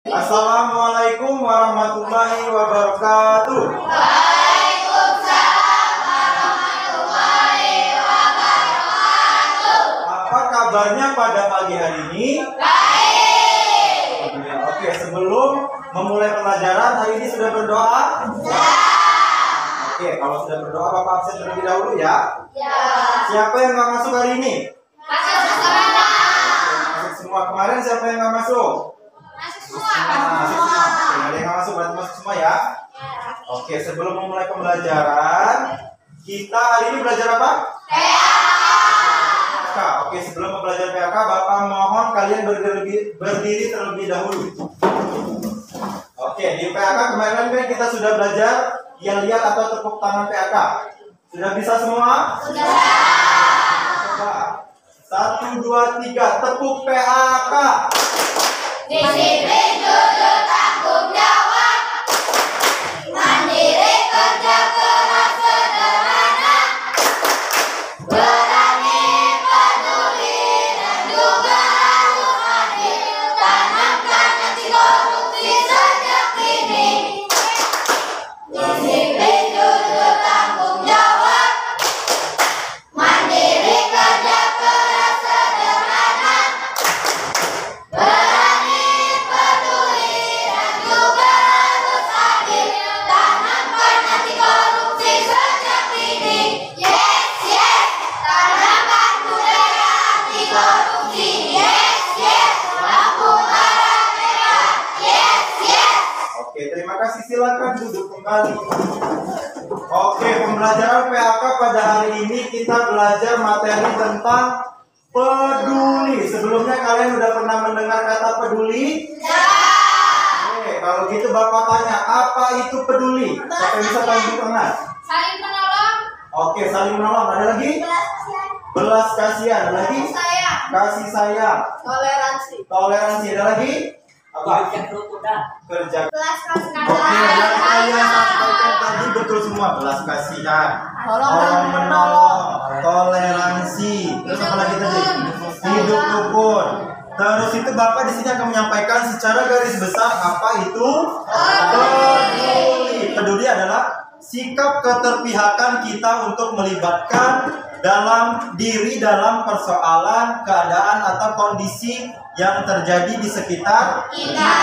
Assalamualaikum warahmatullahi wabarakatuh. Waalaikumsalam warahmatullahi wabarakatuh. Apa kabarnya pada pagi hari ini? Baik. Oke, sebelum memulai pelajaran hari ini sudah berdoa? Ya. Oke, kalau sudah berdoa Bapak absen terlebih dahulu ya. Ya. Siapa yang nggak masuk hari ini? Masuk semua. Masuk semua. Kemarin siapa yang nggak masuk? Masuk semua. Masuk semua. Oke, ada yang nggak masuk, berarti masuk semua ya. Oke, sebelum memulai pembelajaran, kita hari ini belajar apa? PAK. Oke, sebelum belajar PAK, Bapak mohon kalian berdiri terlebih dahulu. Oke, di PAK kemarin kan kita sudah belajar lihat atau tepuk tangan PAK. Sudah bisa semua? Sudah. Coba. 1, 2, 3, tepuk PAK. Disiplin, jujur, tanggung jawab, mandiri, kerja keras, sederhana, berani, peduli, dan juga harus adil. Tanamkan anti korupsi sejak dini. Disiplin, jujur, tanggung jawab, mandiri, kerja keras, sederhana, berani, peduli, dan juga harus adil. Tanamkan anti korupsi sejak dini. Yes, yes. Tanamkan budaya anti korupsi. Yes, yes. Kampung Arab Merah. Yes, yes. Oke, terima kasih. Silakan duduk kembali. Oke, pembelajaran PAK pada hari ini kita belajar materi tentang peduli. Sebelumnya kalian udah pernah mendengar kata peduli? Ya. Oke, kalau gitu Bapak tanya, apa itu peduli? Siapa yang bisa tunjuk tangan? Saling menolong. Oke, saling menolong. Ada lagi? Belas kasihan. Ada lagi? Sayang. Kasih sayang. Toleransi. Toleransi. Ada lagi? Apa? Kerja. Belas kasihan. Oke, yang kalian sampaikan tadi betul semua. Belas kasihan, tolong menolong, toleransi. Terus apa lagi tadi? Hidup rukun. Terus itu Bapak di sini akan menyampaikan secara garis besar apa itu peduli. Peduli adalah sikap keterpihakan kita untuk melibatkan dalam persoalan, keadaan atau kondisi yang terjadi di sekitar Kita.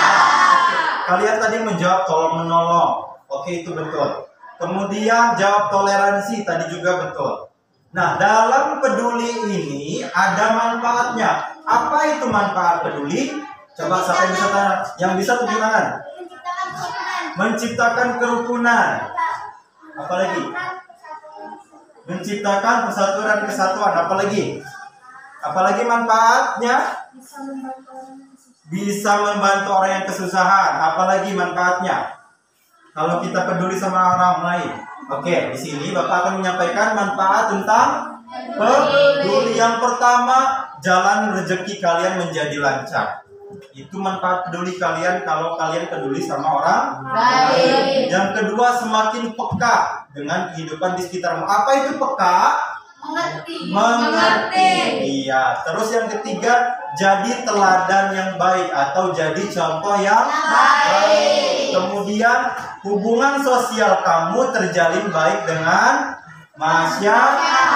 Kalian tadi menjawab tolong menolong. Oke, itu betul. Kemudian jawab toleransi tadi juga betul. Nah, dalam peduli ini ada manfaatnya. Apa itu manfaat peduli? Coba siapa yang bisa tanya? Yang bisa tunjuk tangan. Menciptakan kerukunan. Apalagi? Menciptakan persatuan dan kesatuan. Apalagi? Apalagi manfaatnya? Bisa membantu orang yang kesusahan. Apalagi manfaatnya? Kalau kita peduli sama orang lain. Oke, di sini Bapak akan menyampaikan manfaat tentang peduli. Yang pertama, jalan rezeki kalian menjadi lancar. Itu manfaat peduli kalian kalau kalian peduli sama orang lain. Yang kedua, semakin peka dengan kehidupan di sekitarmu. Apa itu peka? Mengerti. Iya. Terus yang ketiga, jadi teladan yang baik atau jadi contoh yang baik. Kemudian hubungan sosial kamu terjalin baik dengan masyarakat.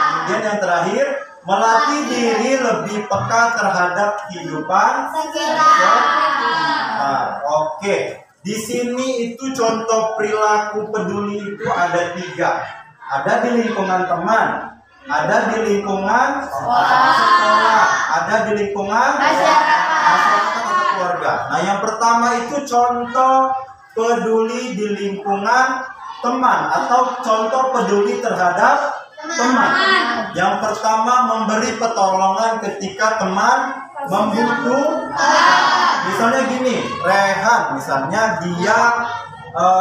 Kemudian yang terakhir, melatih diri lebih peka terhadap kehidupan sekitar. Oke. Di sini itu contoh perilaku peduli itu ada 3. Ada di lingkungan teman, ada di lingkungan sekolah, ada di lingkungan masyarakat atau keluarga. Nah, yang pertama itu contoh peduli di lingkungan teman atau contoh peduli terhadap teman. Yang pertama, memberi pertolongan ketika teman membutuhkan. Misalnya gini, Rehan misalnya dia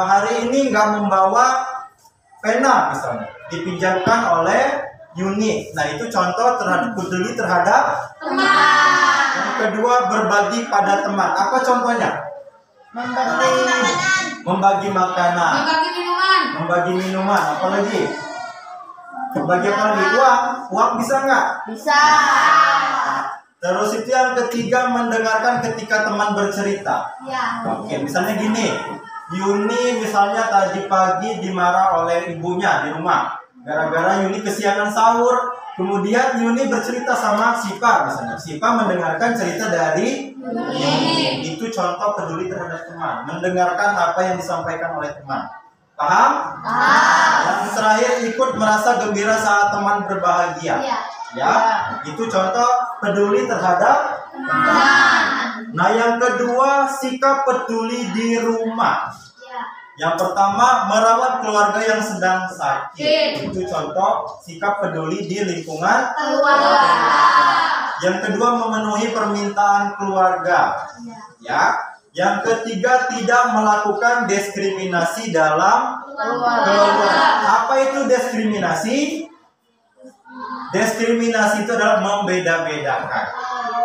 hari ini nggak membawa pena, misalnya dipinjamkan oleh Yuni. Nah, itu contoh peduli terhadap Teman. Yang kedua, berbagi pada teman. Apa contohnya? Membagi makanan. Membagi minuman. Apalagi? Membagi apa lagi? Uang bisa nggak? Bisa. Terus itu yang ketiga, mendengarkan ketika teman bercerita. Ya. Oke, misalnya gini, Yuni misalnya tadi pagi dimarah oleh ibunya di rumah. Gara-gara Yuni kesiangan sahur. Kemudian Yuni bercerita sama Sipa misalnya. Sipa mendengarkan cerita dari Yuni. Itu contoh peduli terhadap teman. Mendengarkan apa yang disampaikan oleh teman. Paham? Yang terakhir, ikut merasa gembira saat teman berbahagia. Ya. Ya, itu contoh peduli terhadap teman. Nah, yang kedua, sikap peduli di rumah. Ya. Yang pertama, merawat keluarga yang sedang sakit. Itu contoh sikap peduli di lingkungan Keluarga. Yang kedua, memenuhi permintaan keluarga. Ya. Yang ketiga, tidak melakukan diskriminasi dalam keluarga. Apa itu diskriminasi? Diskriminasi itu adalah membeda-bedakan.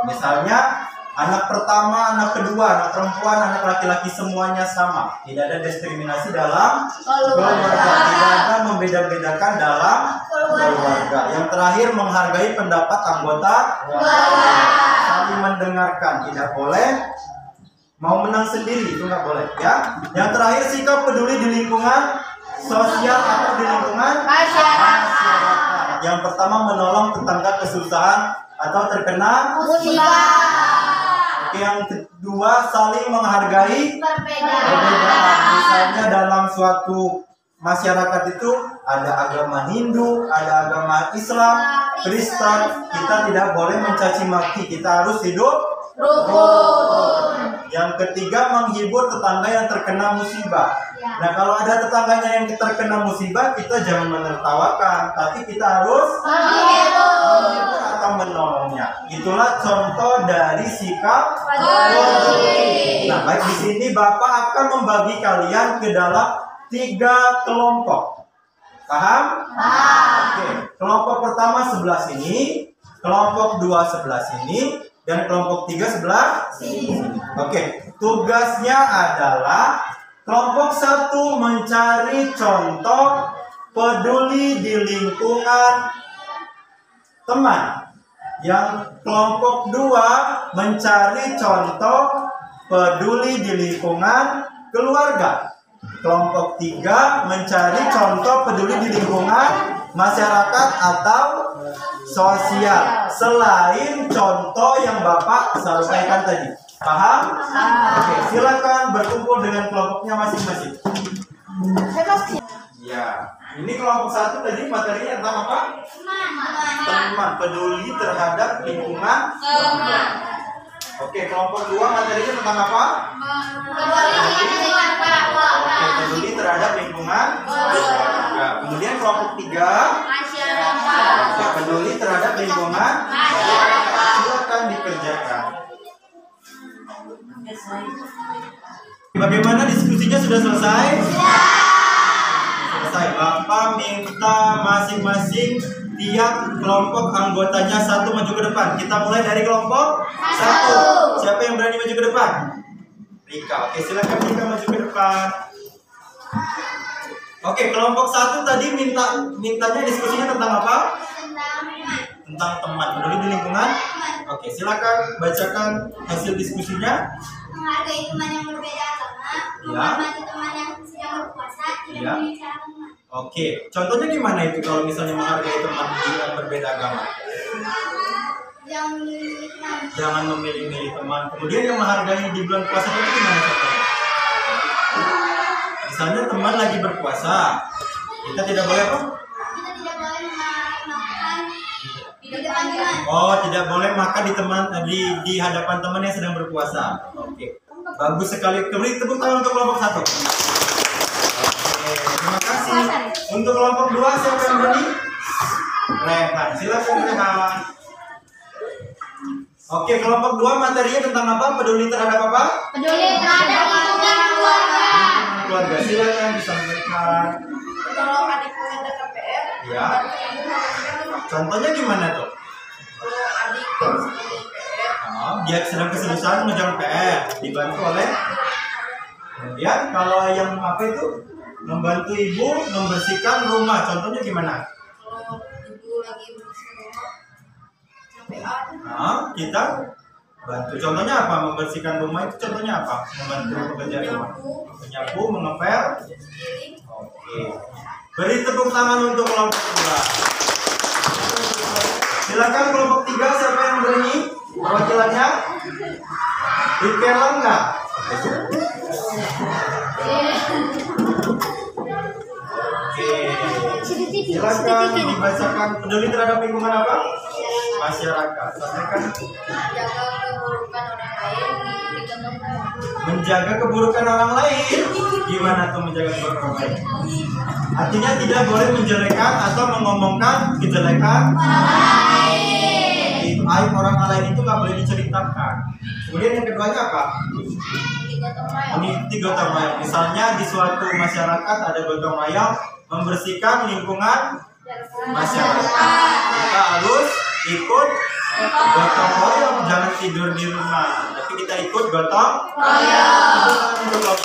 Misalnya, anak pertama, anak kedua, anak perempuan, anak laki-laki semuanya sama. Tidak ada diskriminasi dalam keluarga. Tidak ada membeda-bedakan dalam keluarga. Yang terakhir, menghargai pendapat anggota keluarga. Saling mendengarkan, tidak boleh mau menang sendiri, itu nggak boleh. Ya. Yang terakhir, sikap peduli di lingkungan sosial atau di lingkungan masyarakat. Yang pertama, menolong tetangga kesusahan atau terkena Musibah. Oke, yang kedua, saling menghargai perbedaan. Misalnya dalam suatu masyarakat itu ada agama Hindu, ada agama Islam, Kristen. Kita tidak boleh mencaci maki, kita harus hidup rukun. Yang ketiga, menghibur tetangga yang terkena musibah. Nah, kalau ada tetangganya yang terkena musibah, kita jangan menertawakan, tapi kita harus menghibur atau menolongnya. Itulah contoh dari sikap peduli. Nah, baik, di sini Bapak akan membagi kalian ke dalam 3 kelompok. Paham? Oke, kelompok pertama sebelah sini, kelompok 2 sebelah sini, dan kelompok 3 sebelah sini. Oke, tugasnya adalah kelompok 1 mencari contoh peduli di lingkungan teman. Yang kelompok 2 mencari contoh peduli di lingkungan keluarga. Kelompok 3 mencari contoh peduli di lingkungan masyarakat atau sosial. Selain contoh yang Bapak sampaikan tadi. Paham? Oke, silakan berkumpul dengan kelompoknya masing-masing. Ya, ini kelompok 1 tadi materinya tentang apa? Teman, peduli terhadap lingkungan teman. Oke, kelompok 2 materinya tentang apa? Oke, peduli terhadap lingkungan keluarga. Kemudian kelompok 3, oke, peduli terhadap lingkungan masyarakat. Silakan dikerjakan. Bagaimana diskusinya, sudah selesai? Selesai. Bapak minta masing-masing tiap kelompok anggotanya 1 maju ke depan. Kita mulai dari kelompok 1. Siapa yang berani maju ke depan? Rika. Oke, silakan Rika maju ke depan. Oke, kelompok 1 tadi mintanya diskusinya tentang apa? Tentang teman, peduli di lingkungan. Oke, silakan bacakan hasil diskusinya. Menghargai teman yang berbeda agama, menghormati teman yang sedang berpuasa, tidak membicarakan teman. Oke, contohnya gimana itu kalau misalnya menghargai teman yang berbeda agama? Jangan memilih-milih teman. Kemudian yang menghargai di bulan puasa itu gimana contohnya? Misalnya teman lagi berpuasa, kita tidak boleh apa? Kita tidak boleh makan di depan teman. Oh, tidak boleh makan di hadapan teman yang sedang berpuasa. Oke, bagus sekali. Beri tepuk tangan untuk kelompok 1. Oke, terima kasih. Untuk kelompok 2 siapa yang berani? Rehan, silakan Rehan. Oke, kelompok 2 materinya tentang apa? Peduli terhadap apa? Peduli terhadap lingkungan keluarga. Keluarga, silakan disampaikan. Kalau adikku ada KPR, Ya. Contohnya gimana tuh? kalau adik sedang PR, Dia sedang kesusahan mengerjakan PR, dibantu oleh. Kemudian kalau yang apa itu? Membantu ibu membersihkan rumah. Contohnya gimana? kalau ibu lagi bersama sampai Kita bantu. Contohnya apa? Membersihkan rumah itu contohnya apa? Membantu pekerjaan rumah. Menyapu, mengepel. Oke. Beri tepuk tangan untuk kelompok 2. Silakan kelompok 3, siapa yang bernyanyi? Perwakilannya? Dikelam nggak? Oke. Silakan dibacakan. Peduli terhadap lingkungan apa? Masyarakat. Sampaikan. Menjaga keburukan orang lain. Gimana tuh menjaga keburukan orang lain? Artinya tidak boleh menjelekan atau mengomongkan kejelekan orang lain. Aib orang lain itu nggak boleh diceritakan. Kemudian yang keduanya apa? Mengikuti gotong royong. Misalnya di suatu masyarakat ada gotong royong membersihkan lingkungan masyarakat. Kita harus ikut gotong royong, jangan tidur di rumah, tapi kita ikut gotong royong.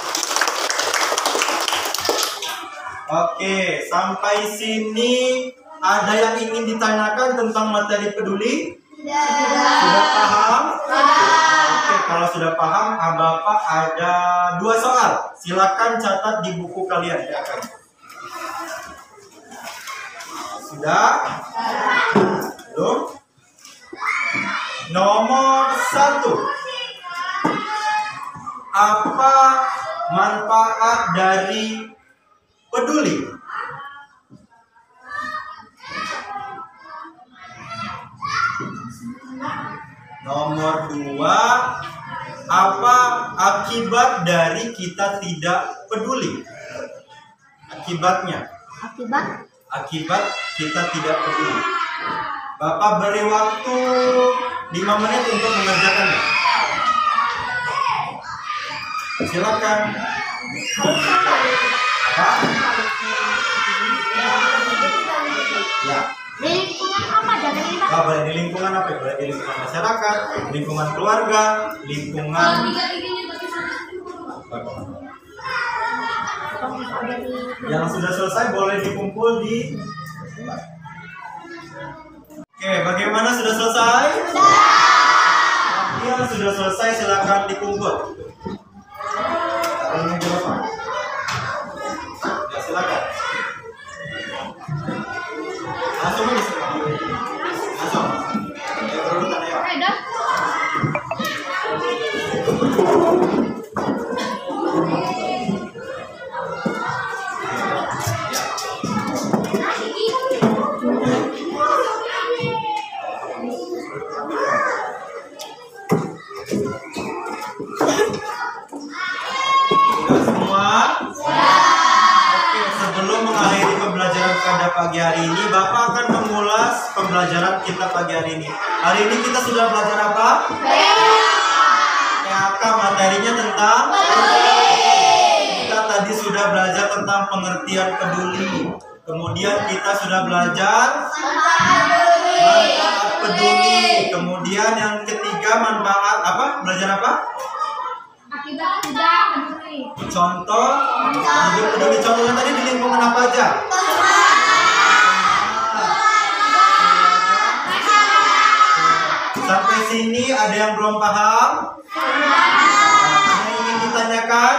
Oke, sampai sini ada yang ingin ditanyakan tentang materi peduli? Sudah paham? Oke, kalau sudah paham, Bapak ada 2 soal. Silakan catat di buku kalian. Sudah? Belum? Nomor 1. Apa manfaat dari peduli? Nomor 2. Apa akibat dari kita tidak peduli? Akibatnya? Akibat kita tidak peduli. Bapak beri waktu 5 menit untuk mengerjakannya. Silakan. Apa? Ya. Di lingkungan apa jangan ini, Pak? Boleh di lingkungan apa? Boleh di lingkungan masyarakat, lingkungan keluarga, lingkungan. Yang sudah selesai boleh dikumpul di. Oke, bagaimana sudah selesai? Yang sudah selesai silakan dikumpul. Ini berapa? Ya, silakan. Langsung aja sih. Langsung. Ya, berurutan ya. Pagi hari ini Bapak akan mengulas pembelajaran kita pagi hari ini. Hari ini kita sudah belajar apa? PHK, materinya tentang kita tadi sudah belajar tentang pengertian peduli. Kemudian kita sudah belajar manfaat peduli. Kemudian yang ketiga manfaat apa? Belajar apa? Akibat tidak peduli. Contoh hidup peduli. Contohnya tadi di lingkungan apa aja? Sampai sini ada yang belum paham? Ada yang ingin ditanyakan?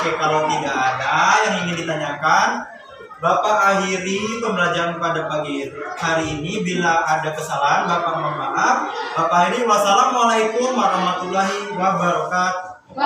Oke, kalau tidak ada yang ingin ditanyakan, Bapak akhiri pembelajaran pada pagi hari ini. Bila ada kesalahan, Bapak mohon maaf. Bapak akhiri. Wassalamualaikum warahmatullahi wabarakatuh.